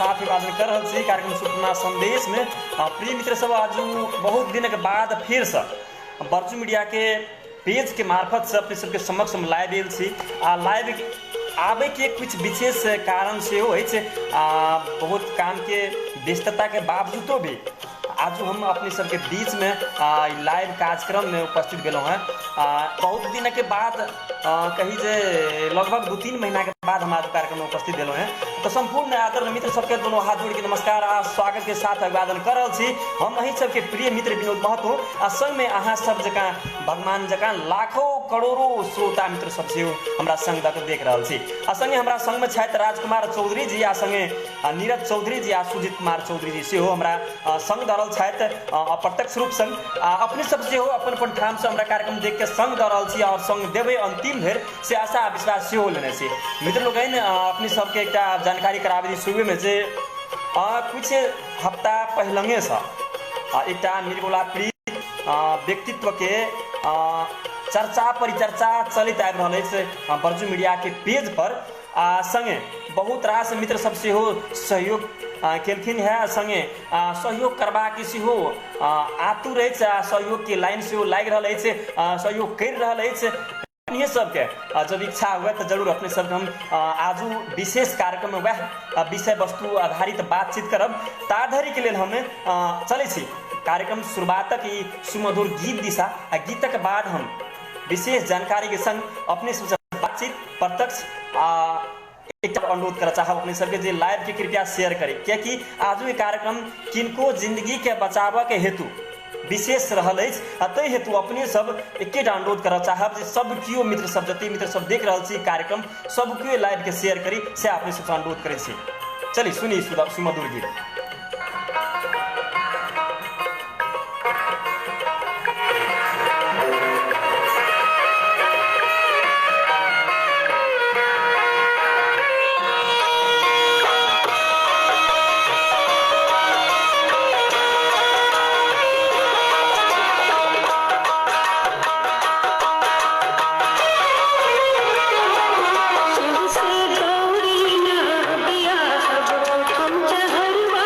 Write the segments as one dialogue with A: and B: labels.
A: साथ वादन कर रहल छी कार्यक्रम सुपना संदेश में। प्रिय मित्र सब, आज बहुत दिन के बाद फिर से बर्जू मीडिया के पेज के मार्फत से अपने सबके समक्ष हम लाइव आयल छी। लाइव आबे के कुछ विशेष कारण से हो बहुत काम के व्यस्तता के बावजूदो भी आज हम अपने सबके बीच में लाइव कार्यक्रम में उपस्थित भेलों हैं। बहुत दिन के बाद कही जे लगभग 2-3 महीना के बाद हम आज कार्यक्रम में उपस्थित भेलों हैं। तो संपूर्ण आदरणीय मित्र सबके दोनों हाथ जोड़ के नमस्कार आ स्वागत के साथ अभिवादन कर रहल छी। हम अहीं सबके प्रिय मित्र विनोद महतो आ संग में अहाँ सब जकाँ भगवान जकाँ लाखों करोड़ों श्रोता मित्र सब से हमरा संग दऽ देख रहल छी। आ संगे हमरा संग में छथि राजकुमार चौधरी जी आ संगे नीरज चौधरी जी आ सुजीत कुमार चौधरी जी सेहो हमरा संग दऽ रहल छथि अप्रत्यक्ष रूप संग। अपने सब सेहो अपन अपन ठाम से हमरा कार्यक्रम देख के संग दऽ रहल छी और संग देबै अंतिम भर से आशा विश्वास सेहो लेने छी। मित्र लोगन अपने सबके एकटा जानकारी कराबे दी शुरू में जे कुछ हफ्ता पहलंगे से एकटा निर्मला प्रिय व्यक्तित्व के चर्चा परिचर्चा चलित आबि रहल अछि बर्जू मीडिया के पेज पर। संगे बहुत रास मित्र सब सेहो सहयोग केलखिन है, संगे सहयोग करबा के सेहो आतुर अछि, सहयोग के लाइन सेहो लागि रहल अछि, सहयोग कर रहल अछि। ये सबके जब इच्छा हुआ तो जरूर अपने सब हम आजू विशेष कार्यक्रम में वह विषय वस्तु आधारित बातचीत करब। ताधरी के लिए हमें चले छी कार्यक्रम शुरुआत की सुमधुर गीत दिशा आ गीतक बाद हम विशेष जानकारी के संग अपने से बातचीत प्रत्यक्ष एक अनुरोध कर चाहब अपने सबके जे लाइव के कृपया शेयर करें, क्योंकि आज ये कार्यक्रम किनको जिंदगी के बचाव के हेतु विशेष रहल अछि। तै हेतु अपने सब एकेटा अनुरोध कर चाहब जे सब कियो मित्र सब जते मित्र सब देख रहल छी कार्यक्रम सब कियो लाइव के शेयर करी से अपने सब अनुरोध करै छी। चलिए सुनी सुमधुर गीत।
B: गौरी ना बिया अब तुम चहरवा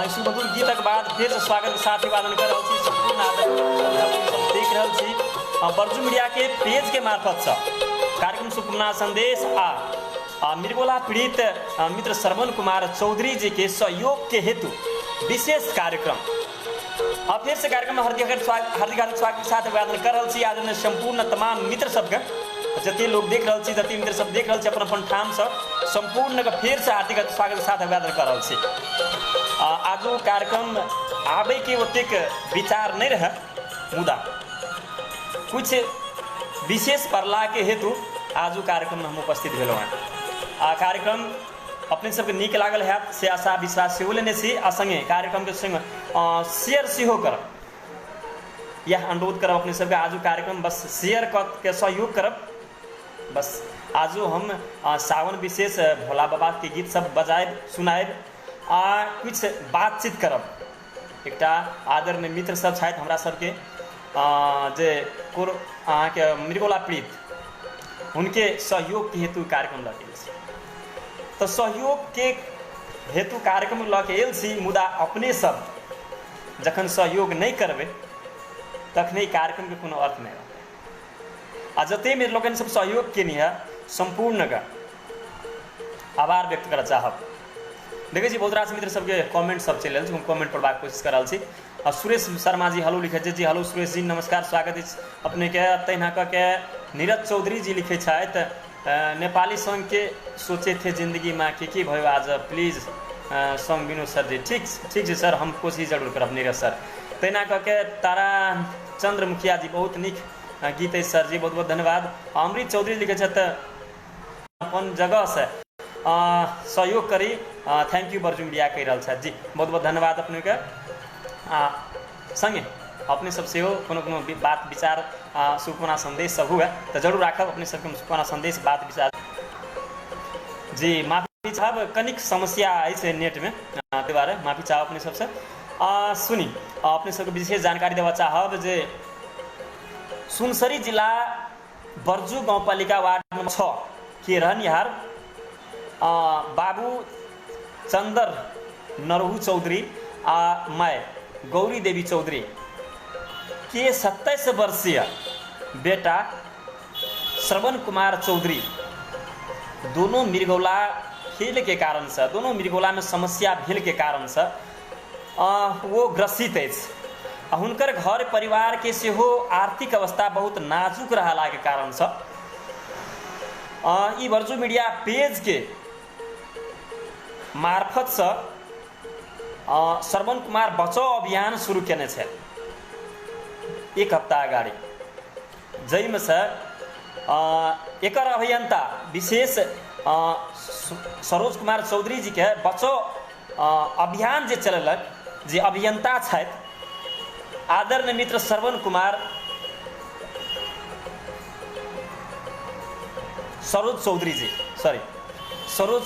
A: सुमधुर गीतक बाद फिर से स्वागत के साथ अभिवादन कर रहल छी। संपूर्ण आदर सब देख रहल छी बर्जू मीडिया के पेज के मार्फत से कार्यक्रम सुपुना संदेश आ मृगोला पीड़ित मित्र श्रवण कुमार चौधरी जी के सहयोग के हेतु विशेष कार्यक्रम फिर से कार्यक्रम में हार्दिक स्वागत के साथ अभिवादन कर रहल छी। आदरणीय संपूर्ण तमाम मित्र सबके जते लोग देख रहल छी, जते मित्र सब देख रहल छी, अपन अपन ठाम से संपूर्ण के फिर से हार्दिक स्वागत के साथ अभिवादन कर रहल छी। आज कार्यक्रम आबे के ओतेक विचार नहीं रहे, मुदा कुछ विशेष परला के हेतु आज कार्यक्रम में हम उपस्थित भेल हैं। कार्यक्रम अपने सबके नीक लागल है से आशा विश्वास सेहो लेने छी। आ संगे कार्यक्रम के संग शेयर सेहो करब, यह अनुरोध करब अपने सबके। आज कार्यक्रम बस शेयर के सहयोग करब। बस आज हम सावन विशेष भोला बाबा के गीत सब बजायब सुनायब कुछ बातचीत करब। एक आदरणीय मित्र सब छथि हमरा सबके जे के मृगोला पीड़ित उनके सहयोग के हेतु कार्यक्रम लगे तो सहयोग के हेतु कार्यक्रम लके आयल छी। मुदा अपने सब जखन सहयोग नहीं करबे तखने कार्यक्रम के कोनो अर्थ नहीं रहते। जते में लोगन सब सहयोग केनी है संपूर्ण का आभार व्यक्त कर चाहब। देखे छी बहुत रास मित्र सबके कमेंट सब चल रहा है, हम कमेंट पढ़बाक कोशिश कर रहा छी। सुरेश शर्मा जी हेलो लिखे जी, हेलो सुरेश जी नमस्कार स्वागत अपने के। तहिना के नीरज चौधरी जी लिखे छथि नेपाली सॉन्ग के सोचे थे जिंदगी में की भयो आज प्लीज सॉन्ग विनोद सर जी। ठीक है सर, हम कोशिश जरूर करब नीरज सर। तहिना के तारा चंद्र मुखिया जी बहुत निक गीत है सर जी, बहुत बहुत धन्यवाद। अमृत चौधरी लिखे अपन जगह से सहयोग करी थैंक यू बर्जू मीडिया कह रहा जी, बहुत बहुत धन्यवाद अपने के। संगे अपने सबसे हो कोनो बात विचार सुपना संदेश सब हुआ तो जरूर राखब अपने सबके सुपना संदेश बात विचार जी। माफी चाहब कनिक समस्या है नेट में ते बारे माफी चाहब अपने सबसे। सुनी अपने सबके विशेष जानकारी देवा चाहब जे सुनसरी जिला बर्जू गाउँपालिका वार्ड नंबर 6 के रहनिहार बाबू चंदर नरहु चौधरी मैं गौरी देवी चौधरी के 27 वर्षीय बेटा श्रवण कुमार चौधरी दोनों मृगौला भेल के कारण से, दोनों मृगौला में समस्या भेल के कारण से वो ग्रसित है। हुनकर घर परिवार के सेहो आर्थिक अवस्था बहुत नाजुक रहला के कारण से ई बर्जू मीडिया पेज के मार्फत से श्रवण कुमार बचाव अभियान शुरू केने छे एक हफ्ता अगाडि, जैमे से एकर अभियंता विशेष सरोज कुमार चौधरी जी के बचाव अभियान जे चललक, जे अभियंता छथि आदरणीय मित्र श्रवण कुमार सरोज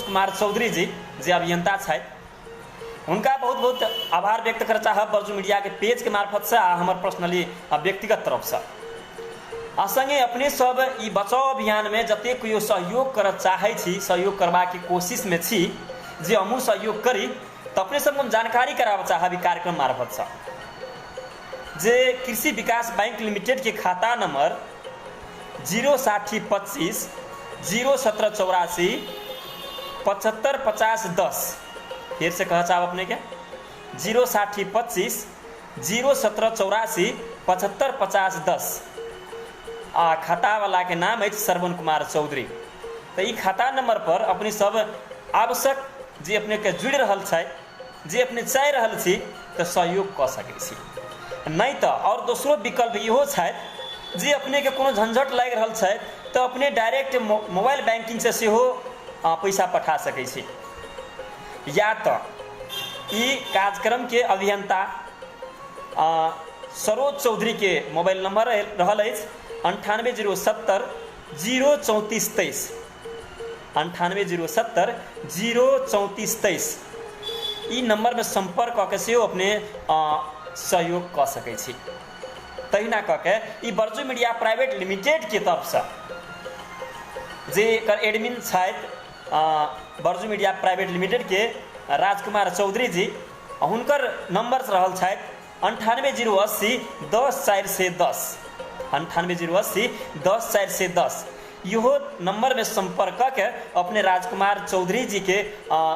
A: कुमार चौधरी जी जे अभियंता छथि उनका बहुत बहुत आभार व्यक्त कर चाहब बर्जू मीडिया के पेज के मार्फत से हमर पर्सनली व्यक्तिगत तरफ से। संगे अपने सब ई बचाव अभियान में जते कोई सहयोग कर चाहे छी, सहयोग करबा के कोशिश में छी जे हमहूँ सहयोग करी तो अपने सब हम जानकारी कराब चाहब कार्यक्रम मार्फत से जे कृषि विकास बैंक लिमिटेड के खाता नंबर 06025 01784 755010 फिर से कह चाहब अपने के 06025 01784 755010 खाता वाला के नाम है श्रवण कुमार चौधरी। तो ई खाता नंबर पर अपने सब आवश्यक जे अपने के जुड़ रहल छै, जे अपने चाह रहल छी तो सहयोग कर सकै छी। नहीं तो और दूसरो विकल्प इहो छै जे अपने के कोनो झंझट लग रहल छै तो अपने डायरेक्ट मोबाइल बैंकिंग से सेहो पैसा पठा सकै छी। या तो ई कार्यक्रम के अभियंता सरोज चौधरी के मोबाइल नंबर रहल है 9807 03423 9807 03423 ई नंबर में संपर्क करके से अपने सहयोग कर सकै छी। तहिना करके ई बर्जू मीडिया प्राइवेट लिमिटेड के तरफ से जे एकर एडमिन छथि बर्जू मीडिया प्राइवेट लिमिटेड के राजकुमार चौधरी जी हुनकर नंबर रहल छथि 9808 10 410 9808 10 410। इहो नंबर में संपर्क के अपने राजकुमार चौधरी जी के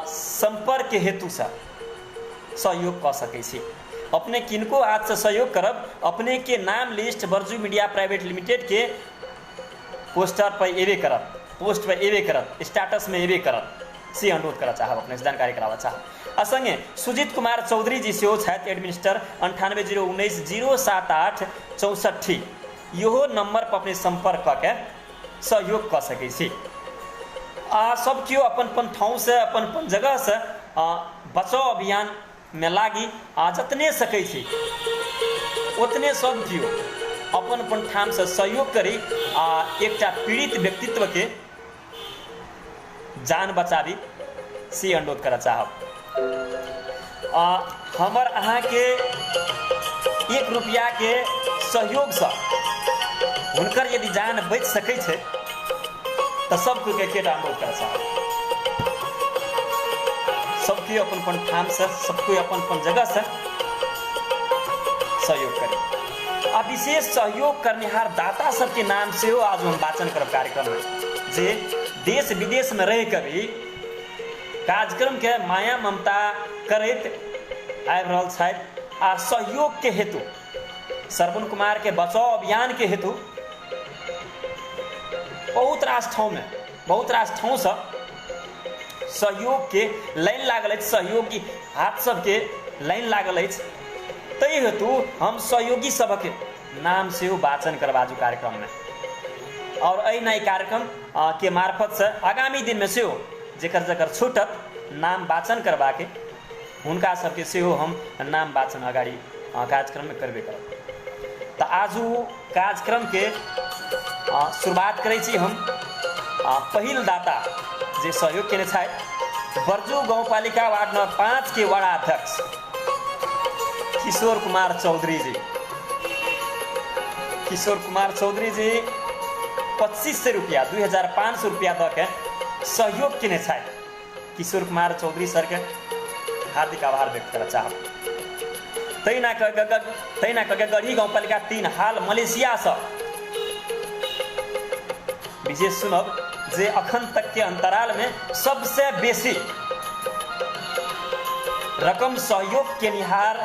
A: संपर्क के हेतु से सहयोग कर सकै छी। अपने किनको हाथ से सहयोग करब, अपने के नाम list Barju media private limited के पोस्टर पर एबे करब, पोस्ट पर एबे करब, स्टेटस में एबे करब से अनुरोध करना चाहब, अपने से जानकारी करावा चाहब। असंगे सुजीत कुमार चौधरी जी सेहो छथि एडमिनिस्टर 9801 078 64। इहो नंबर पर अपने संपर्क करके सहयोग कर सकै छी। सब केओ अपन अपन ठाउँ से अपन जगह से बचाव अभियान में लागी जतने सकै छी उतने सब केओ अपन अपन ठाम से सहयोग करी एकटा पीड़ित व्यक्तित्व के जान बचाबी से अनुरोध करना चाहब। हमर अहाँ के 1 रुपया के सहयोग से हुनकर यदि जान बच सकै छै तो सब कोई के एकेटा अनुरोध करना चाहब। सबके अपन अपन ठाम से, सबको अपन अपन जगह से सहयोग करी। विशेष सहयोग करनेहार दाता सबके नाम से हो आज हम वाचन करब कार्यक्रम में, जे देश विदेश में रह के भी कार्यक्रम के माया ममता करैत आबि रहल छथि आ सहयोग के हेतु श्रवण कुमार के बचाव अभियान के हेतु बहुत रास ठाउँ से सहयोग के लाइन लागल अछि, सहयोगी हाथ सबके लाइन लागल अछि। ताहि हेतु हम सहयोगी सबक नाम से वाचन करबाजू कार्यक्रम में, और अहि नई कार्यक्रम के मार्फत से आगामी दिन में सेहो जेकर छूटत नाम वाचन करवा के हुनका सबके सेहो हम नाम वाचन अगाडि कार्यक्रम में करबे करब। तो आजू कार्यक्रम के शुरुआत करै छी हम पहिल दाता जे सहयोग केने छथि बरजू गाउँपालिका वार्ड नंबर 5 के वार्ड अध्यक्ष किशोर कुमार चौधरी जी। किशोर कुमार चौधरी जी 2500 रुपया 2500 रुपया दऽ के सहयोग केने छथि। किशोर कुमार चौधरी सर के हार्दिक आभार व्यक्त करना चाहब। तैना कऽ गढ़ी गाउँपालिका 3 हाल मलेशिया से विशेष सुनब जे अखन तक के अंतराल में सबसे बेसी रकम सहयोग के निहार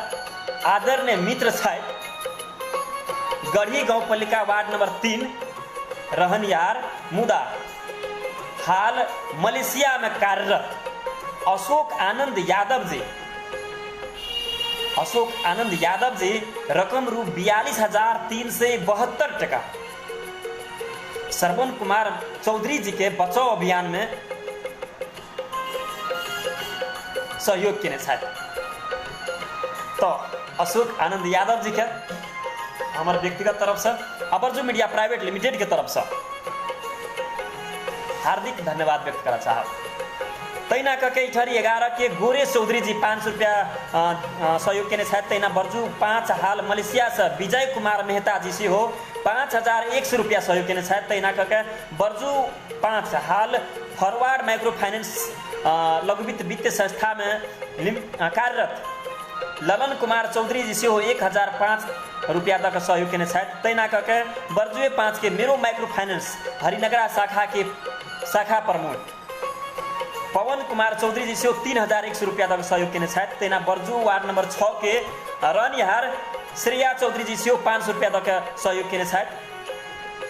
A: आदरणीय मित्र छथि गढ़ी गाउँपालिका वार्ड नंबर 3 रहनियार मुदा हाल मलेशिया में कार्यरत अशोक आनंद यादव जी रकम रु 42,372 टका श्रवण कुमार चौधरी जी के बचाव अभियान में सहयोग केने छथि। तो अशोक आनंद यादव जी के हमारे व्यक्तिगत तरफ से बरजू मीडिया प्राइवेट लिमिटेड के तरफ से हार्दिक धन्यवाद व्यक्त करना चाहब। तैना कके इठरी 11 के गोरे चौधरी जी 500 रुपया सहयोग केने छथि। तैना बरजू 5 हाल मलेशिया से विजय कुमार मेहता जी से हो 5100 रुपया सहयोग केने छथि। तैना कके बरजू 5 हाल फॉरवर्ड माइक्रो फाइनेंस लघु वित्तीय संस्था में कार्यरत ललन कुमार चौधरी जी से हो 1005 रुपया दऽ के सहयोग केने छथि। तैना कके बरजुए 5 के मेरो माइक्रो फाइनेंस हरिनगरा शाखा प्रमुख पवन कुमार चौधरी जी से 3100 रुपया दऽ के सहयोग केने छथि। तैना बरजू वार्ड नंबर 6 के रहनिहार श्रेया चौधरी जी से 500 रुपया दऽ के सहयोग केने छथि।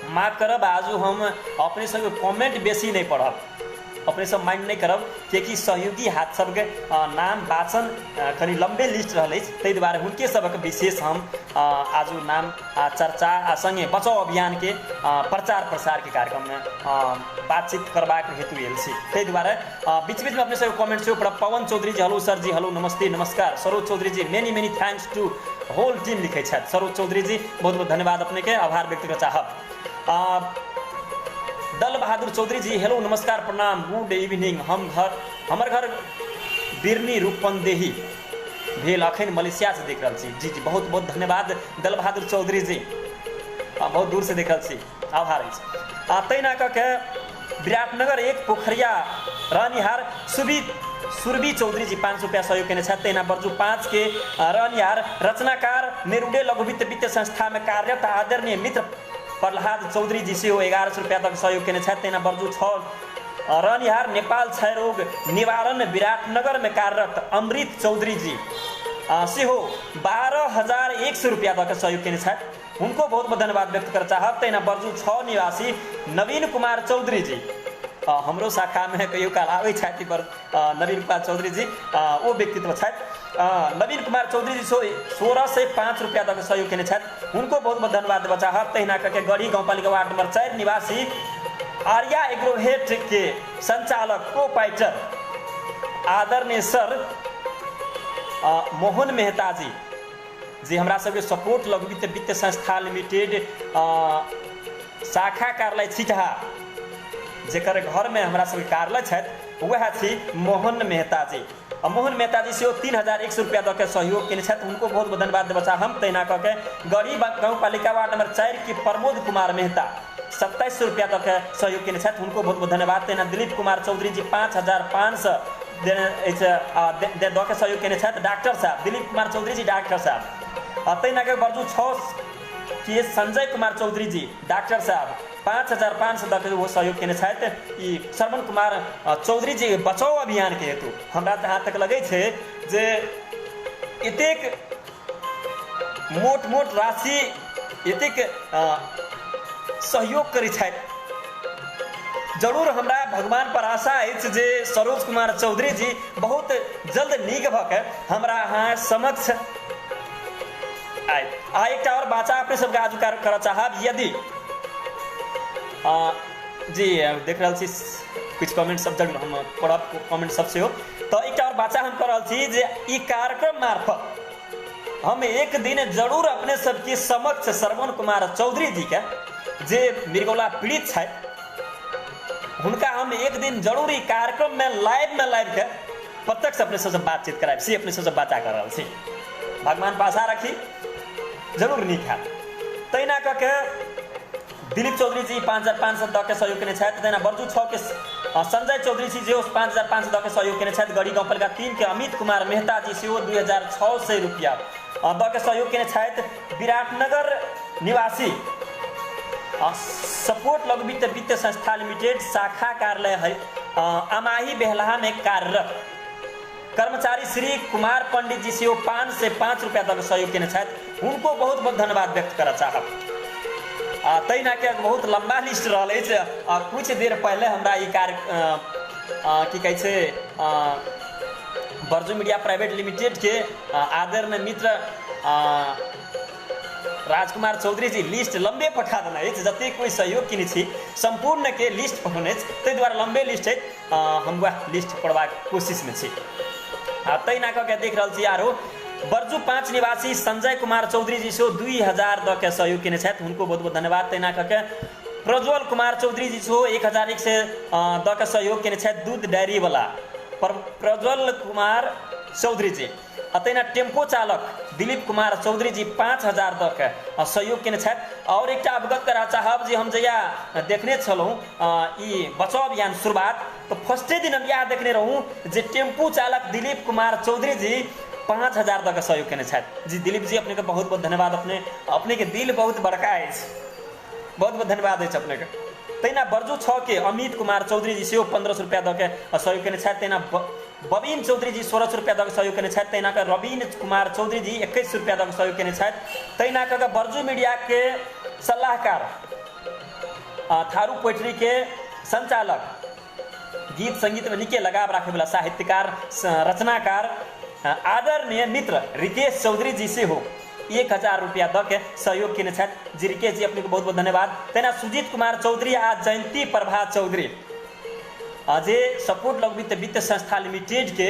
A: माफ करब आजू हम अपने सब कमेंट बेसी नहीं पढ़ब, अपने सब माइंड नहीं करब किएकि सहयोगी हाथ सबके नाम वाचन कनी लंबे लिस्ट रहल अछि, ताहि दुआरे हुनके सबक विशेष हम आजू नाम चर्चा संगे बचाव अभियान के प्रचार प्रसार के कार्यक्रम में बातचीत करबाक हेतु आयल छी। ताहि दुआरे बीच बीच में अपने सब कमेंट से पढ़ब। Pawan Chaudhary ji hello sir ji, hello नमस्ते नमस्कार। Saroj Chaudhary ji many thanks to whole team लिखे छथि। सरोज चौधरी जी बहुत बहुत धन्यवाद, अपने के आभार व्यक्त करना चाहब। दल बहादुर चौधरी जी हेलो नमस्कार प्रणाम गुड इवनिंग। हमर घर बिरनी रूपंदेही भेल अखन मलेशिया से देख रहा छी। जी बहुत बहुत धन्यवाद दल बहादुर चौधरी जी, बहुत दूर से देख रहा छी, आभार अछि। तैना कऽ के विराटनगर 1 पोखरिया रहनिहार सुरभि चौधरी जी 5 रुपया सहयोग केने छथि। तहिना बर्जू 5 के रहनिहार रचनाकार मेरुडे लघु वित्त वित्तीय संस्था में कार्यरत आदरणीय मित्र प्रहलाद चौधरी जी से 1100 रुपया तक सहयोग केने छथि। तहिना बर्जू 6 रहनिहार नेपाल क्षय रोग निवारण विराटनगर में कार्यरत अमृत चौधरी जी से 12,100 रुपया तक सहयोग केने छथि। उनको बहुत बहुत धन्यवाद व्यक्त कर चाहब। तहिना बर्जू 6 निवासी नवीन कुमार चौधरी जी हमरो शाखा में कहियो काल आबै छथि पर नवीन कुमार चौधरी जी वो व्यक्तित्व छथि। नवीन कुमार चौधरी जी 1605 रुपया तक सहयोग केने छथि। उनको बहुत बहुत धन्यवाद देबा चाहब। तहिना करके गढ़ी गाउँपालिका वार्ड नंबर 4 निवासी आर्या एग्रोवेट के संचालक प्रोपाइटर आदरणीय सर मोहन मेहता जी हमरा सबके सपोर्ट लघु वित्त वित्तीय संस्था लिमिटेड शाखा कार्यालय छिटहा जेकर घर में हमरा सबके कार्यालय छथि वह छी मोहन मेहता जी। मोहन मेहता जी से 3,100 रुपया दऽ के सहयोग केने छथि। उनको बहुत बहुत धन्यवाद देबा चाहब। हम तहिना कऽ के गढ़ी गाउँपालिका वार्ड नंबर 4 के प्रमोद कुमार मेहता 2700 रुपया तक सहयोग केने छथि। उनको बहुत बहुत धन्यवाद। तहिना दिलीप कुमार चौधरी जी 5,500 दऽ के सहयोग केने छथि। डॉक्टर साहब दिलीप कुमार चौधरी जी डॉक्टर साहब। तहिना के बर्जू 6 के संजय कुमार चौधरी जी डॉक्टर साहब 5,500 दऽ के वो सहयोग केने छथि। ई श्रवण कुमार चौधरी जी बचाओ अभियान के हेतु हमरा जहाँ तक लगे छै जे एतेक मोट राशि एतेक सहयोग करै छथि। जरूर हमरा भगवान पर आशा अछि जे सरोज कुमार चौधरी जी बहुत जल्द नीक भऽ के हमरा अहाँ समक्ष आए। एकटा और बाचा अपने सबके आज करऽ चाहब। यदि जी देख रहल छी कुछ कमेंट सब जरूर हम पढ़ब कमेंट सबसे हो तो एक और बाचा हम कर रहल छी जे ई कार्यक्रम मार्फत हम एक दिन जरूर अपने सबके समक्ष श्रवण कुमार चौधरी जी के जे मृगौला पीड़ित छथि हुनका हम एक दिन जरूर ई कार्यक्रम में लाइव के प्रत्यक्ष अपने सबसे बातचीत कराएब से अपने सबसे बाचा कर रहल छी। भगवान पासा रखी जरूर नीक है। तहिना कऽ के दिलीप चौधरी जी 5,500 दऽ के सहयोग केने छथि। तहिना बर्जू 6 के संजय चौधरी जी जे 5,500 दऽ के सहयोग केने छथि। गढ़ी गाउँपालिका 3 के अमित कुमार मेहता जी सेहो 2,600 रुपया दऽ के सहयोग केने छथि। विराटनगर निवासी सपोर्ट लघु वित्त वित्तीय संस्था लिमिटेड शाखा कार्यालय है अमाही बेहलाहा में कार्यरत कर्मचारी श्री कुमार पंडित जी से 5 से 5 रुपया तक सहयोग केने छथि। उनको बहुत बहुत धन्यवाद व्यक्त करऽ चाहब। तहिना के बहुत लंबा लिस्ट रहल अछि। कुछ देर पहले हमरा ई कार्य की कहै छै बर्जू मीडिया प्राइवेट लिमिटेड के आदरणीय मित्र राजकुमार चौधरी जी लिस्ट लंबे पठा देना है जते कोई सहयोग किने छी संपूर्ण के लिस्ट पठौने ताहि दुआरे लंबे लिस्ट है। हम वह लिस्ट पढ़बाक कोशिश में छी। तहिना कऽ के देख रहल छी आरो बर्जू 5 निवासी संजय कुमार चौधरी जी से 2,000 दऽ के सहयोग केने छथि। उनको बहुत बहुत धन्यवाद। तहिना कऽ के प्रज्वल कुमार चौधरी जी से 1,001 से दऽ के सहयोग केने छथि। दूध डेयरी वाला प्रज्वल कुमार चौधरी जी। तहिना टेम्पो चालक दिलीप कुमार चौधरी जी 5,000 दऽ के सहयोग केने छथि। और एक अवगत करा चाहब जे हम जहिया देखने छलहुँ ई बचाव अभियान शुरुआत तो फर्स्टे दिन हम इएह देखने रहूँ जे टेम्पू चालक दिलीप कुमार चौधरी जी 5,000 दऽ के सहयोग केने छथि। जी दिलीप जी अपने के बहुत बहुत धन्यवाद। अपने के दिल बहुत बड़का अछि। बहुत बहुत धन्यवाद अछि अपने के। तहिना बर्जू 6 के अमित कुमार चौधरी जी से 1,500 रुपया दऽ के सहयोग केने छथि। तहिना बबीन चौधरी जी 1,600 रुपया दऽ के सहयोग केने छथि। तहिना के रवीन कुमार चौधरी जी 2100 रुपया दऽ के सहयोग केने छथि। तहिना के बर्जू मीडिया के सलाहकार थारू पोइट्री के संचालक गीत संगीत में निके लगाव राखे वाला साहित्यकार रचनाकार आदरणीय मित्र रिकेश चौधरी जी से हो 1,000 रुपया दऽ के सहयोग केने छथि। जी रिकेश जी अपने को बहुत बहुत धन्यवाद। तहिना सुजीत कुमार चौधरी आ जयंती प्रभा चौधरी जे सपोर्ट लघु वित्त वित्त संस्था लिमिटेड के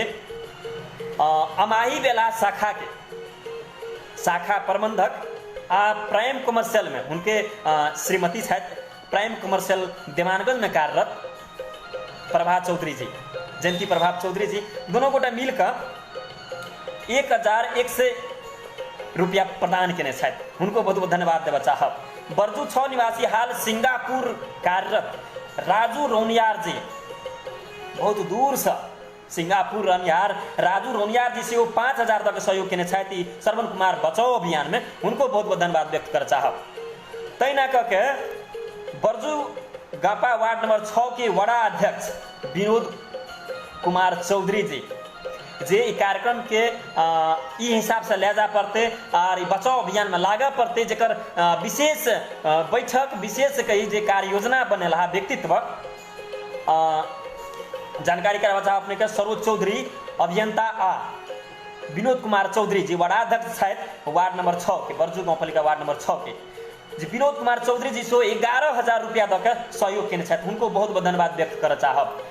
A: अमाही बेला शाखा के शाखा प्रबंधक आ प्राइम कमर्शियल में उनके श्रीमती छथि। प्राइम कमर्शियल देवानगंज में कार्यरत प्रभा चौधरी जी जयंती प्रभा चौधरी जी दोनों गोटा मिलकर 1,100 रुपया प्रदान केने छथि। उनको बहुत बहुत धन्यवाद देबा चाहब। बर्जू 6 निवासी हाल सिंगापुर कार्यरत राजू रौनियार जी बहुत दूर से सिंगापुर रनियार राजू रोनियार जी से वो 5000 तक सहयोग के छाती श्रवण कुमार बचाओ अभियान में उनको बहुत बहुत धन्यवाद व्यक्त कर चाह। तैना के बर्जू गापा वार्ड नंबर 6 के वड़ा अध्यक्ष विनोद कुमार चौधरी जी जे कार्यक्रम के ई हिसाब से ले जा पड़ते और बचाव अभियान में लागा पड़ते जकर विशेष बैठक विशेष कही जे कार्य योजना बनेला व्यक्तित्व जानकारी करवा चाह अपने के सरोज चौधरी अभियंता आ विनोद कुमार चौधरी जी वड़ा अध्यक्ष शायद वार्ड नंबर 6 के बर्जू गाँव पालिका वार्ड नंबर 6 के जी विनोद कुमार चौधरी जी सो 11,000 रुपया तक सहयोग के उनको बहुत बहुत धन्यवाद व्यक्त कर चाहब।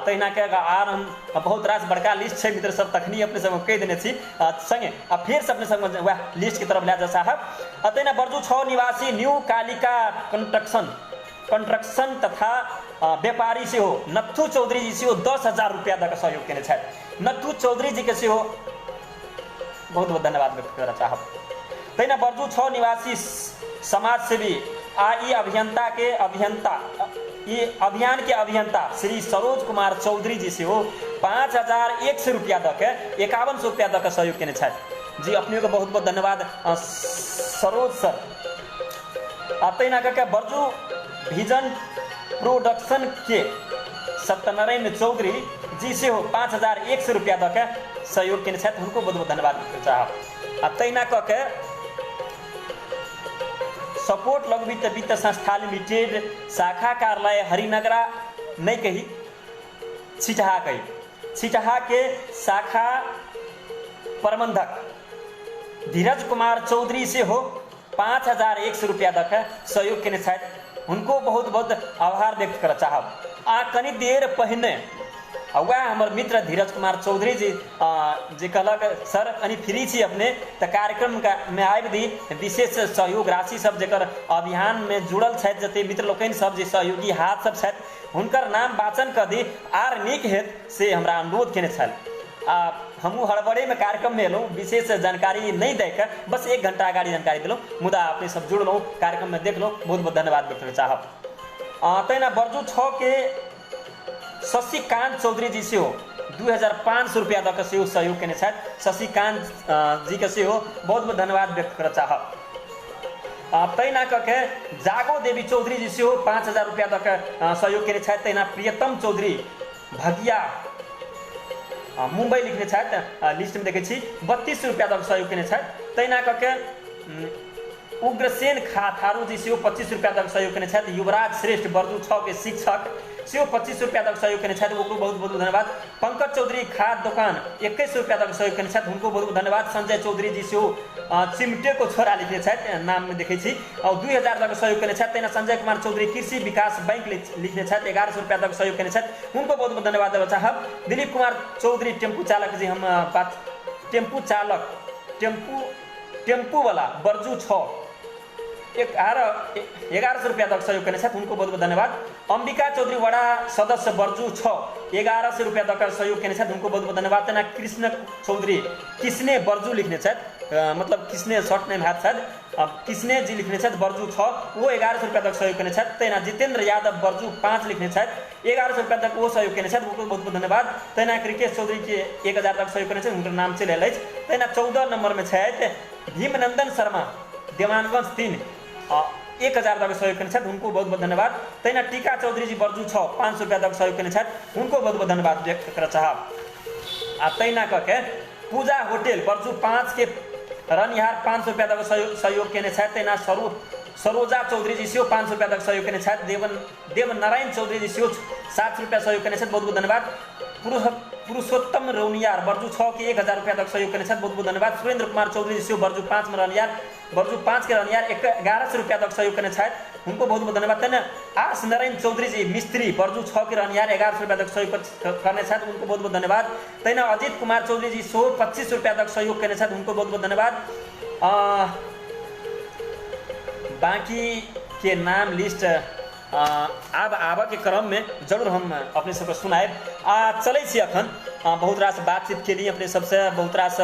A: तहिना के आर हम बहुत रास बड़का लिस्ट है मित्र सब तखनी अपने सब कह देने संगे फिर से अपने सब वह लिस्ट की तरफ ले जा साहब। तहिना बर्जू 6 निवासी न्यू कालिका कंस्ट्रक्शन तथा व्यापारी से हो नथु चौधरी जी से हो 10,000 रुपया तक सहयोग के नथु चौधरी जी के से हो बहुत बहुत धन्यवाद व्यक्त कर चाहब। तहिना बर्जू 6 निवासी समाज सेवी ई अभियान के अभियंता श्री सरोज कुमार चौधरी जी से हो 5,100 रुपया तक 5100 रुपया तक सहयोग के जी अपने को बहुत बहुत धन्यवाद सरोज सर। तैना करके बर्जू विजन प्रोडक्शन के सत्यनारायण चौधरी जी से हो 5,100 रुपया तक सहयोग के उनको बहुत बहुत धन्यवाद चाह। तैना करके सपोर्ट लघु वित्त संस्था लिमिटेड शाखा कार्यालय हरिनगरा नहीं कही छिटहा के शाखा प्रबंधक धीरज कुमार चौधरी से हो 5,100 रुपया तक सहयोग के उनको बहुत बहुत आभार व्यक्त कर चाहब। कनी देर पहले वह हमार मित्र धीरज कुमार चौधरी जी जे कहलक सर अनी फ्री छी अपने तो कार्यक्रम में आबि दी विशेष सहयोग राशि सब जकर अभियान में जुड़ल छथि जते मित्र लोकनि सब जे सहयोगी हाथ सब छथि हुनकर नाम वाचन कर दी आर नीक हेत से हमरा अनुरोध केने छल। हमू हड़बड़े में कार्यक्रम में एलूँ विशेष जानकारी नहीं देकर बस 1 घंटा आगाड़ी जानकारी दिलूँ मुदा अपने सब जुड़लूँ कार्यक्रम में देख लो बहुत बहुत धन्यवाद व्यक्त कर चाहब। तैना बर्जू 6 के शशिकांत चौधरी जी से हो 2,500 रुपया तक से सहयोग के शशिकांत जी के से हो बहुत बहुत धन्यवाद व्यक्त कर चाह। तैना करके जागो देवी चौधरी जी से हो 5,000 रुपया तक सहयोग के तैना प्रियतम चौधरी भगिया मुंबई लिखने लिस्ट में देखे 32 रुपया तक सहयोग के तैना करके उग्रसेन खाथारू जी से 25 रुपया तक सहयोग के युवराज श्रेष्ठ बर्जू 6 के शिक्षक से 25 रुपया तक सहयोग के उनको बहुत बहुत धन्यवाद। पंकज चौधरी खाद दुकान 21 रुपया तक सहयोग के उनको बहुत बहुत धन्यवाद। संजय चौधरी जी से चिमटे को छोरा लिखने नाम में देखे और 2,000 तक सहयोग के तेना संजय कुमार चौधरी कृषि विकास बैंक लिखने 1100 रुपया तक सहयोग के उनको बहुत बहुत धन्यवाद देना चाहब। दिलीप कुमार चौधरी टेम्पू चालक जी हम बात टेम्पू वाला बर्जू 6 1100 रुपया तक सहयोग के उनको बहुत बहुत धन्यवाद। अंबिका चौधरी वड़ा सदस्य बर्जू 6 1100 रुपया तक सहयोग के उनको बहुत बहुत धन्यवाद। तेना कृष्ण चौधरी किसने बर्जू लिखने मतलब किसने शॉर्ट नेम हाथ किसने जी लिखने बर्जू 6 वो 1100 रुपया तक सहयोग के तेना जितेंद्र यादव बर्जू 5 लिखने 1100 रुपया तक वो सहयोग के उनको बहुत बहुत धन्यवाद। तेना क्रिकेट चौधरी के 1,000 तक सहयोग के उनका नाम चल तेना 14 नंबर में भीमनंदन शर्मा देवानगंज 3 1,000 तक सहयोग के उनको बहुत बहुत धन्यवाद। तैना टीका चौधरी जी बर्जू 6 500 रुपया तक सहयोग के उनको बहुत बहुत धन्यवाद व्यक्त कर चाहब। तैना करके पूजा होटल बर्जू 5 के रनिहार 500 रुपया तक सहयोग के तैना सरोजा चौधरी जी से 500 रुपया तक सहयोग के देव नारायण चौधरी जी से 700 रुपया सहयोग के बहुत बहुत धन्यवाद। पुरुषोत्तम रौनियार बर्जू 6 के 1,000 रुपया तक सहयोग के बहुत बहुत धन्यवाद। सुरेंद्र कुमार चौधरी जी से बर्जू 5 में रनियार बर्जू 5 के रनियार 1100 रुपया तक सहयोग के उनको बहुत बहुत धन्यवाद। तेना आस नारायण चौधरी जी मिस्त्री बर्जू 6 के रनियार 1100 रुपया तक सहयोग करने उनको बहुत बहुत धन्यवाद। तैना अजित कुमार चौधरी जी 25 रुपया तक सहयोग करने उनको बहुत बहुत धन्यवाद। बाकी के नाम लिस्ट अब आबा के क्रम में जरूर हम अपने सबको सुनाए चले अखन बहुत रास बातचीत के लिए अपने सबसे बहुत रास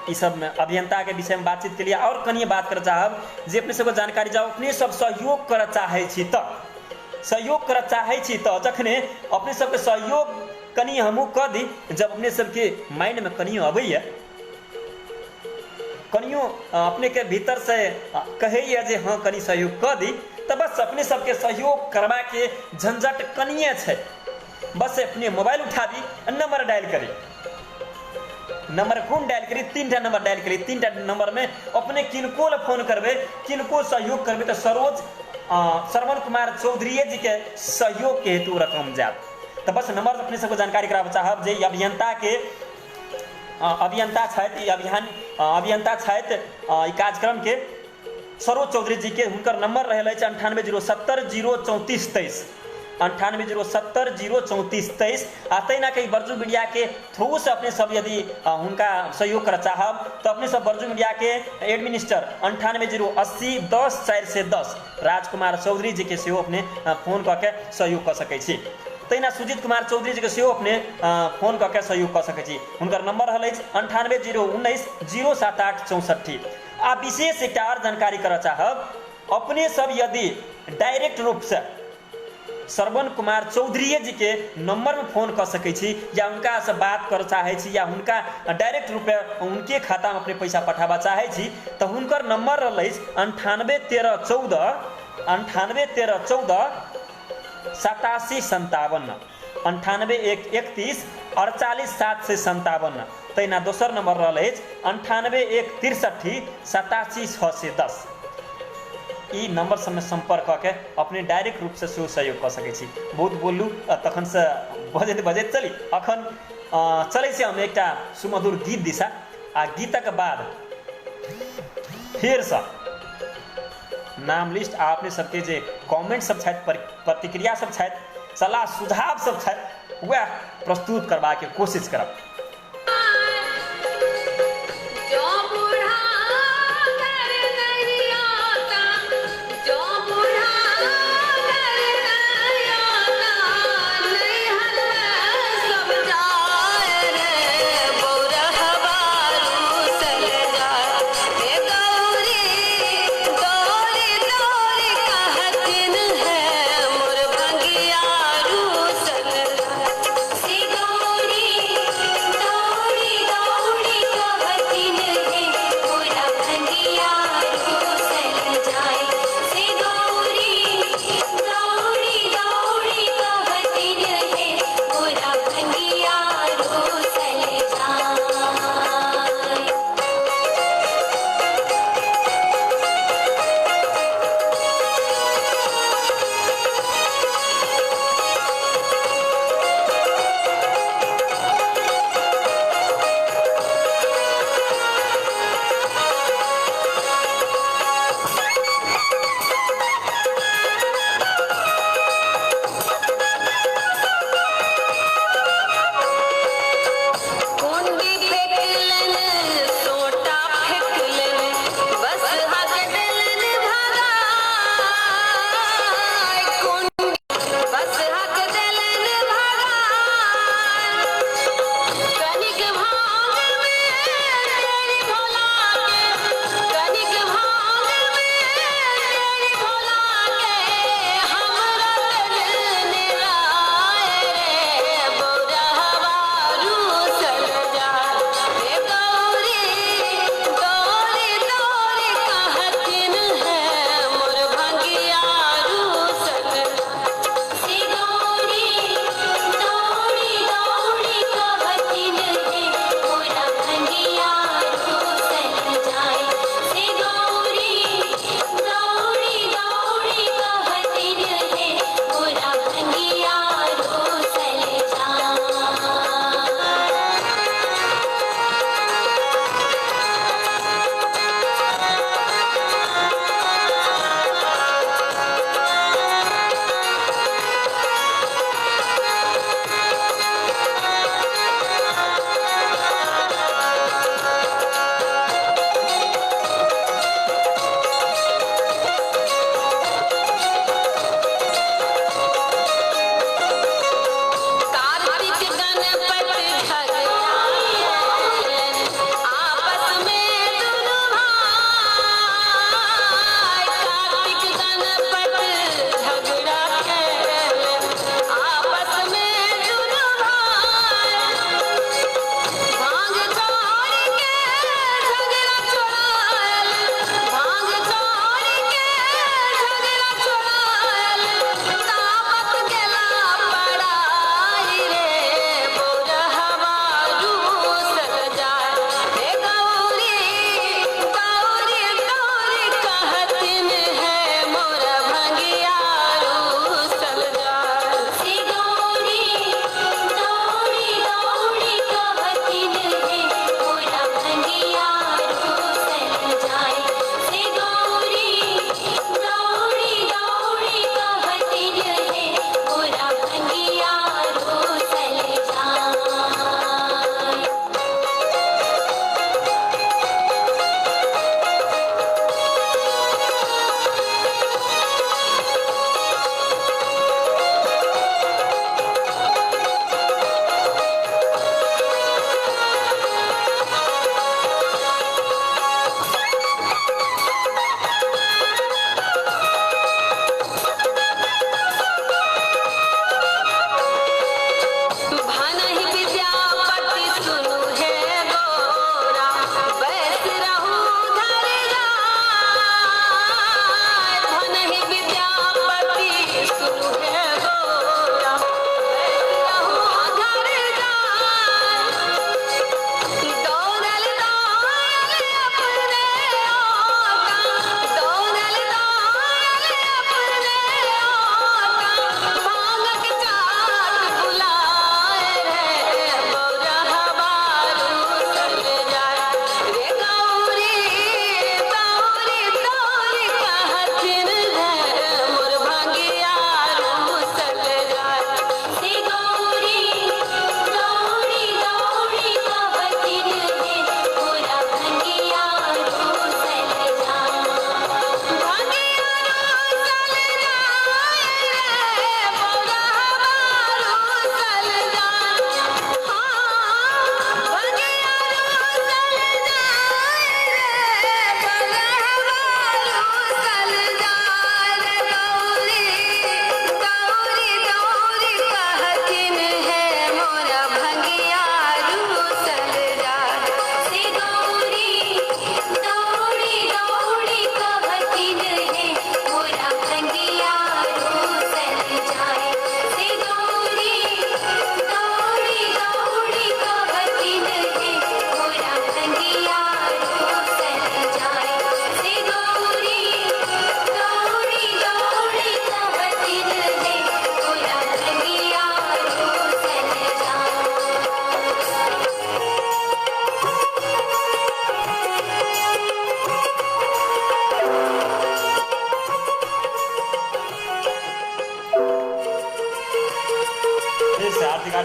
A: इस सब में अभियंता के विषय में बातचीत के लिए और कनिए बात कर चाहब जे अपने सबको जानकारी जाओ अपने सब सहयोग कर चाहे छी तो जखने अपने सबके सहयोग कनी हमू कह दी। जब अपने सबके माइंड में कनियो अबैया, कनियो अपने के भीतर से कहैया जे हाँ कनी सहयोग कह दी, तो बस अपने सबके सहयोग करवा के झंझट कनिए छै। बस अपने मोबाइल उठा दी, नंबर डायल करी, नंबर कौन डायल करी, 3टा नंबर डायल करी, 3टा नंबर में अपने किनको फोन करबे, किनको सहयोग करबे, तो श्रवण कुमार चौधरी जी के सहयोग के हेतु रकम जात। तो बस नंबर अपने सबको जानकारी कराबे चाहब जे अभियंता छथि, अभियंता छथि ई कार्यक्रम के सरोज चौधरी जी के, हुनकर नंबर रहल अछि 9807003423, 9807003423। तैना कई बर्जू मीडिया के थ्रू से अपने सब यदि उनका सहयोग कर चाहब तो अपने सब बर्जू मीडिया के एडमिनिस्टर 9808010410 राजकुमार चौधरी जी के सेहो अपने फोन करके सहयोग कर सकै छी। तैना सुजीत कुमार चौधरी जी के सेहो अपने फोन करके सहयोग कर सकै छी। हुनकर नंबर रहल अछि 9801907864। आ विशेष एक और जानकारी कर चाहब, अपने सब यदि डायरेक्ट रूप से श्रवण कुमार चौधरी जी के नंबर में फोन कर सकै छी, या उनका से बात कर चाहे छी, या उनका डायरेक्ट रूप में उनके खाता में अपने पैसा पठाबा चाहे छी, तो हुनकर नंबर रहल अछि 981314 8757 9831 48757। तैना दोसर नंबर रहल अछि 9863 87610। ई नंबर से संपर्क करके अपने डायरेक्ट रूप से सहयोग कर सकै छी। बहुत बोलू तखन से बजैत चली, अखन चलै छै हम एकटा सुमधुर गीत दिशा। आ गीतक बाद फिर से नाम लिस्ट आ अपने सबके जे कमेंट सब छथि, प्रतिक्रिया सब छथि, सलाह सुझाव सब छथि, वह प्रस्तुत करबा के कोशिश करब।
B: गौरी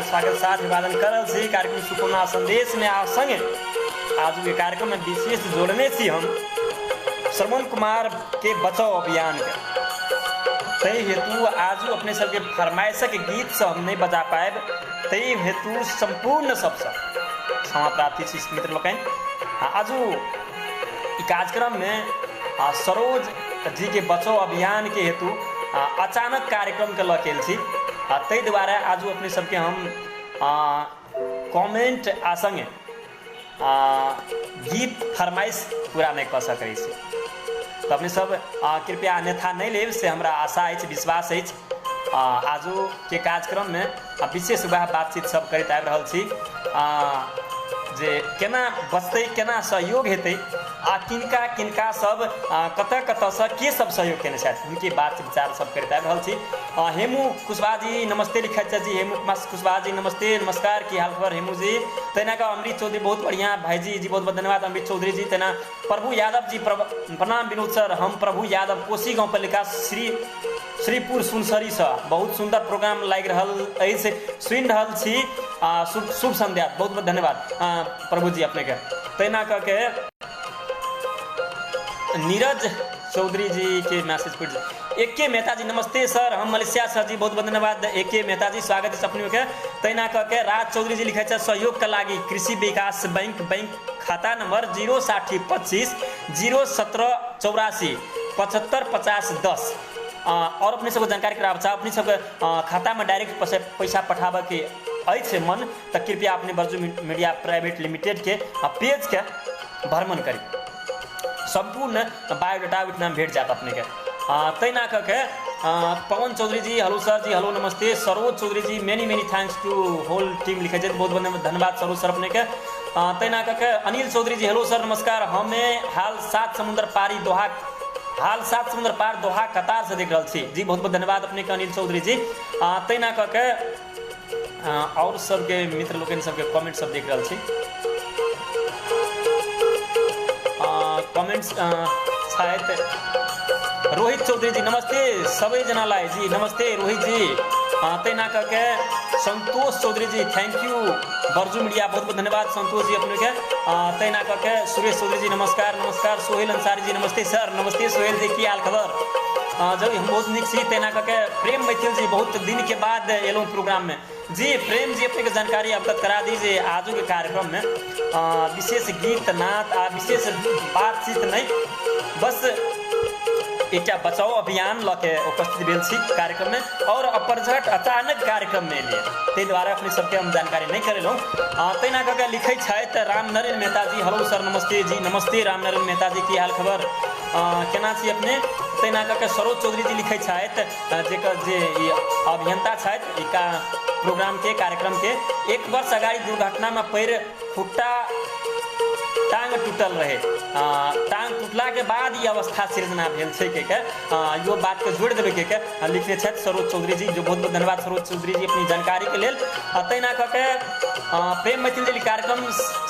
A: स्वागत साथ अभिवादन कर रहल छी कार्यक्रम सुकुना संदेश में आप संगे आज के कार्यक्रम में विशेष जोड़ने छी हम श्रवण कुमार के बचाओ अभियान के तय हेतु आज अपने सबके फरमाइश के गीत से हम नहीं बजा पाए तय हेतु संपूर्ण सबसे क्षमा प्रार्थी छी मित्र लोकन। आज कार्यक्रम में सरोज जी के बचाओ अभियान के हेतु अचानक कार्यक्रम के लकेल छी तै द्वारा आज अपने सबके हम कमेंट आ संगे गीत फरमाइश पूरा नहीं कर सकै छी तो अपने सब कृपया अन्यथा नहीं लेब से हमरा आशा है विश्वास है। आज के कार्यक्रम में विशेष वह बातचीत सब करते आबि रहल छी जे केना बचते केना सहयोग हेतै किनका किनका सब कतऽ कतऽ से के सब सहयोग केने छथि उनके बात विचार सब करते आबि रहल छी। हेमू कुशवाहा जी नमस्ते लिखैत छथि जी हेमू कुशवाहा जी नमस्ते नमस्कार की हाल खबर हेमू जी तेना का अमृत चौधरी बहुत बढ़िया भाईजी जी बहुत बहुत धन्यवाद अमृत चौधरी जी तेना प्रभु यादव जी प्रणाम विनोद सर हम प्रभु यादव कोसी गाँव पालिका श्रीपुर सुनसरी से बहुत सुंदर प्रोग्राम लागि रहल अछि सुनि रहल छी शुभ संध्या बहुत बहुत धन्यवाद प्रभु जी अपने के तेना कह के नीरज चौधरी जी के मैसेज पढ़ एके मेहता जी नमस्ते सर हम मलेशिया सर जी बहुत बहुत धन्यवाद एके मेहता जी स्वागत है अपने के तैना कह के राज चौधरी जी लिखे सहयोग के लागी कृषि विकास बैंक खाता नंबर 06025 017 84 75 50 10 और अपने सबको जानकारी कराब चाह अपने सबके खाता में डायरेक्ट पैसा पठाबे के अछि मन तो कृपया अपने बर्जू मीडिया प्राइवेट लिमिटेड के पेज के भ्रमण करी संपूर्ण बायोडाटा वितरण भेट जात अपने के तैना कह के Pawan Chaudhary ji hello sir ji hello नमस्ते Saroj Chaudhary ji many thanks to whole team लिखे बहुत बहुत धन्यवाद सरोज सर अपने के तैना कह के अनिल चौधरी जी हेलो सर नमस्कार हमें हाल 7 समुद्र पार दोहा कतार से देख रहा छी जी बहुत बहुत धन्यवाद अपने के अनिल चौधरी जी तैना कह के और सबके मित्र लोग सबके कमेंट सब देख रहा छी कमेंट्स शायद रोहित चौधरी जी नमस्ते सभी जनालाई जी नमस्ते रोहित जी तैना कह के संतोष चौधरी जी थैंक यू बर्जू मीडिया बहुत बहुत धन्यवाद संतोष जी अपने के तैना कह के सुरेश चौधरी जी नमस्कार नमस्कार सोहेल अंसारी जी नमस्ते सर नमस्ते सोहेल जी की हाल खबर जब हम बहुत निक छी तैना कह के प्रेम मैथिल जी बहुत दिन के बाद एलूँ प्रोग्राम में जी प्रेम जी अपने के जानकारी अवगत करा दीजिए आज के कार्यक्रम में विशेष गीत नाच विशेष बातचीत नहीं बस एक बचाओ अभियान लके उपस्थित भेल छी कार्यक्रम में और अपरझट अचानक कार्यक्रम में लिए ते द्वारा अपने सबके हम जानकारी नहीं करेलूँ तैना कह के लिखे राम नरेंद्र मेहता जी हेलो सर नमस्ते जी नमस्ते राम नरेंद्र मेहता जी की हाल खबर केना छी अपने तैना कह के सरोज चौधरी जी लिखे जेकर जे अभियंता इका प्रोग्राम के कार्यक्रम के 1 वर्ष अगाड़ी दुर्घटना में पैर फुट्टा टांग टूटल रहे टांग टूटला के बाद ये अवस्था सृजना भेल छै के यो बात के जोड़ देवे के लिखने छथि सरोज चौधरी जी जो बहुत बहुत धन्यवाद सरोज चौधरी जी अपनी जानकारी के लेल तैना कह के प्रेम मैथिल जी कार्यक्रम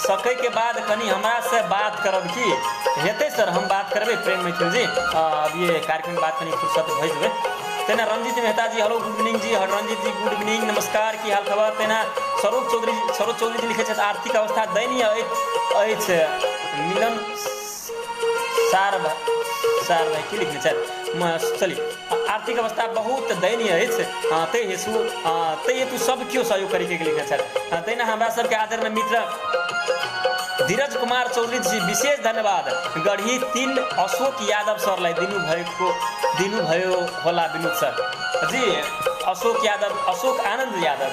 A: सकै के बाद कनी हमरा से बात करब की हेतै सर हम बात करबे प्रेम मैथिल जी अब ये कार्यक्रम बात कनी फुर्सत भऽ जेबै तेना रंजीत मेहता जी हेलो गुड इवनिंग जी रंजीत जी गुड इवनिंग नमस्कार की हाल खबर तेना सरोज चौधरी जी लिखे आर्थिक अवस्था दयनीय अछि मिलन सार भाई की लिखने चली आर्थिक अवस्था बहुत दयनीय अछि तै हेतु सब क्यों सहयोग करे के लिखे तैना हमरा सबके आदरणीय मित्र धीरज कुमार चौधरी जी विशेष धन्यवाद गढ़ी 3 अशोक यादव सर लाई दिनु भयो होला विनोद सर जी अशोक आनंद यादव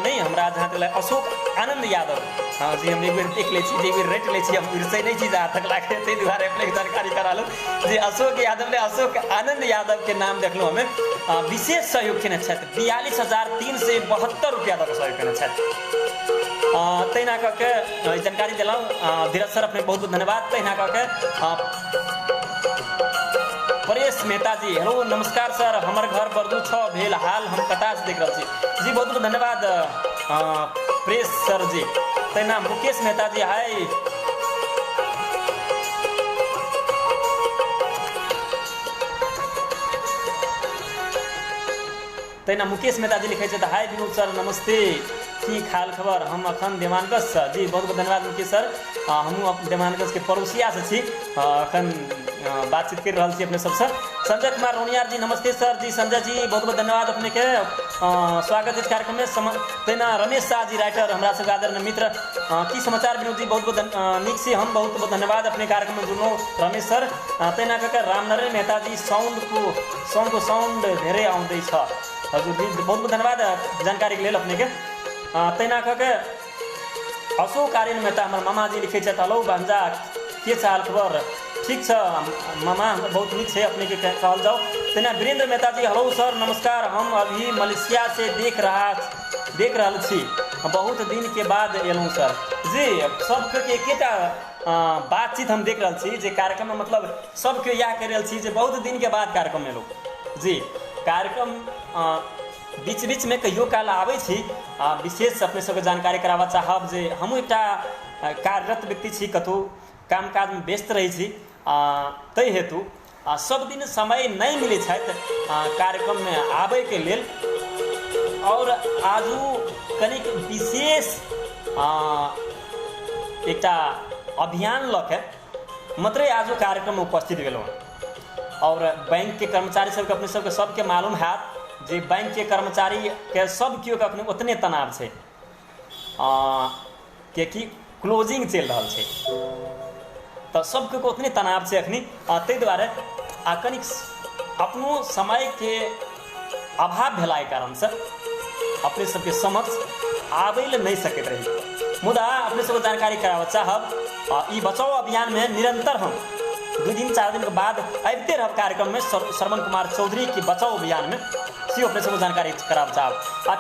A: नहीं हमरा जहाँ तक अशोक आनंद यादव हाँ जी हम एक बेर देख ले एक बेर रट ले हम बिरसै नहीं छी जहाँ तक लागे ताहि दुआरे अपने जानकारी करा लो जी अशोक यादव ने अशोक आनंद यादव के नाम देखलो हमें विशेष सहयोग केने छथि 42,372 रुपया तक सहयोग केने छथि तैना कह के जानकारी दिलाऊँ धीरज सर अपने बहुत बहुत धन्यवाद तैना कह के परेश मेहता जी हेलो नमस्कार सर हमर घर बर्दू भेल हाल हम कता से देख रहा छी जी बहुत बहुत धन्यवाद परेश सर जी तैना मुकेश मेहता जी हाय तहिना मुकेश मेहता जी लिखै छथि हाय विनोद सर नमस्ते की हाल खबर हम अखन देवानगंज से जी बहुत बहुत धन्यवाद मुकेश सर हमहूँ देवानगंज के पड़ोसिया से छी अखन बातचीत कर रहा छी अपने सबसे। संजय कुमार रोनियार जी नमस्ते सर जी संजय जी बहुत बहुत धन्यवाद अपने के स्वागत इस कार्यक्रम में। तहिना रमेश शाह जी राइटर हमारा सबके आदरणीय मित्र की समाचार विनोद जी बहुत बहुत नीक से हम बहुत बहुत धन्यवाद अपने कार्यक्रम में जुड़लो रमेश सर। तहिना कह रामनारायण मेहता जी साउंड धेरै आउँदै छ हजुर जी बहुत बहुत धन्यवाद जानकारी के लिए अपने के। तहिना कह अशोक आर्यन मेहता हमारे मामा जी लिखे हेलो भांजा के हाल खबर ठीक छ मामा बहुत नीक है अपने के कहल जाओ। तहिना वीरेंद्र मेहता जी हेलो सर नमस्कार हम अभी मलेशिया से देख रहा छी बहुत दिन के बाद एलूँ सर जी सबके एकेटा बातचीत हम देख रहा छी जे कार्यक्रम में मतलब सबके यह कह रहा छी जे बहुत दिन के बाद कार्यक्रम एलूँ जी कार्यक्रम बीच बीच में कहियो काल आबै छी विशेष अपने सबके जानकारी कराबा चाहब जे हम एक कार्यरत व्यक्ति छी कतहु काम काज में व्यस्त रही छी तै हेतु सब दिन समय नहीं मिले कार्यक्रम में आबे के लेल और आजू कनिक विशेष एक अभियान लके मात्रै आजू कार्यक्रम में उपस्थित गेलहुँ और बैंक के कर्मचारी सबके अपने सबके मालूम हैत जे बैंक के कर्मचारी के सब केओ के अखन उतने तनाव है कि क्लोजिंग चल रहा है तो सबके उतने तनाव से अखनी तै दुआरे कनिक अपनो समय के अभाव भेलाय कारण से अपने सबके समक्ष आबै ले नहीं सकते रही मुदा अपने सबको जानकारी कराबऽ चाहब ई बचाओ अभियान में निरंतर हम 2 दिन 4 दिन के बाद आबते रह कार्यक्रम में श्रवण कुमार चौधरी की बचाओ अभियान में सी अपने सबको जानकारी कराबऽ चाहब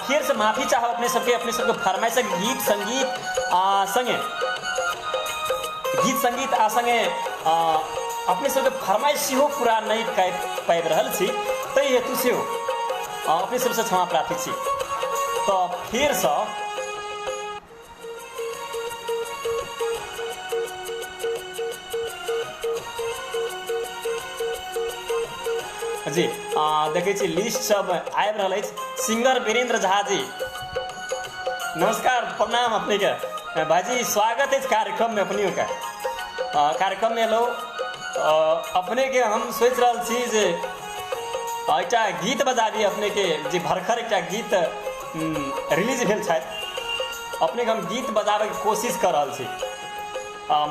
A: फिर से माफी चाहब अपने सबके फरमाइश गीत संगीत आ संगे अपने सबके फरमाइश सेहो पूरा नहीं कर पाबि रहल छी तै हेतु सेहो अपने सबसे क्षमा प्रार्थी छी। तो फिर से जी देखे छी लिस्ट सब आबि रहल अछि। सिंगर वीरेंद्र झा जी नमस्कार प्रणाम अपने के भाईजी स्वागत है कार्यक्रम में अपने के कार्यक्रम में लो अपने के हम सोच रहा छी जे एक गीत बजाबी अपने के जे भरखर एक गीत रिलीज भेल छै अपने के हम गीत बजाबे के कोशिश कर रहा छी